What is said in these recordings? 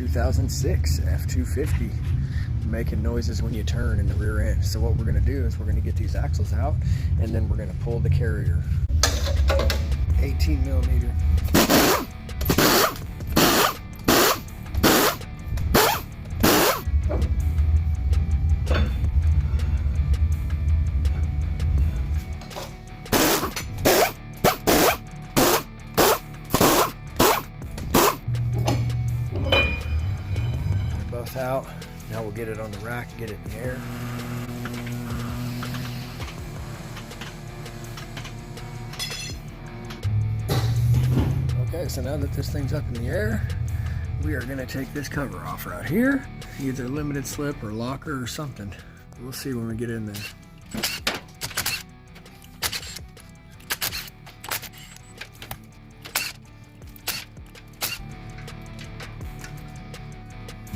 2006 F-250 making noises when you turn in the rear end. So what we're going to do is we're going to get these axles out, and then we're going to pull the carrier. 18 millimeter. Both out. Now we'll get it on the rack and get it in the air. Okay, so now that this thing's up in the air, we are going to take this cover off right here. Either limited slip or locker or something. We'll see when we get in there.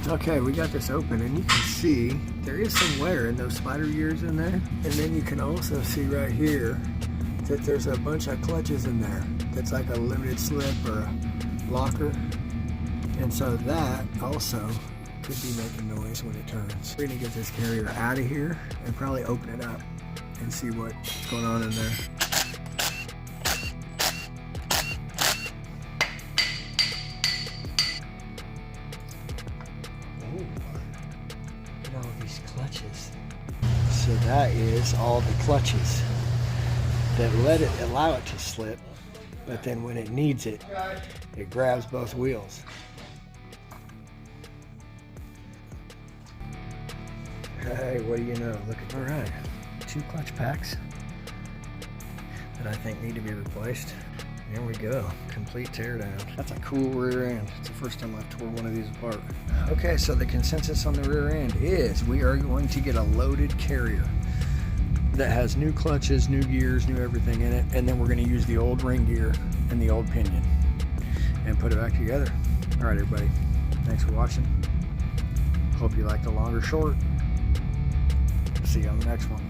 Okay, we got this open, and you can see there is some wear in those spider gears in there. And then you can also see right here that there's a bunch of clutches in there. That's like a limited slip or a locker. And so that also could be making noise when it turns. We're gonna get this carrier out of here and probably open it up and see what's going on in there. All these clutches. So that is all the clutches that allow it to slip, but then when it needs it, it grabs both wheels. Hey, what do you know? Look at, all right, 2 clutch packs that I think need to be replaced. There we go, complete teardown. That's a cool rear end. It's the first time I've tore one of these apart. Okay, so the consensus on the rear end is we are going to get a loaded carrier that has new clutches, new gears, new everything in it, and then we're gonna use the old ring gear and the old pinion and put it back together. All right, everybody, thanks for watching. Hope you liked the longer short. See you on the next one.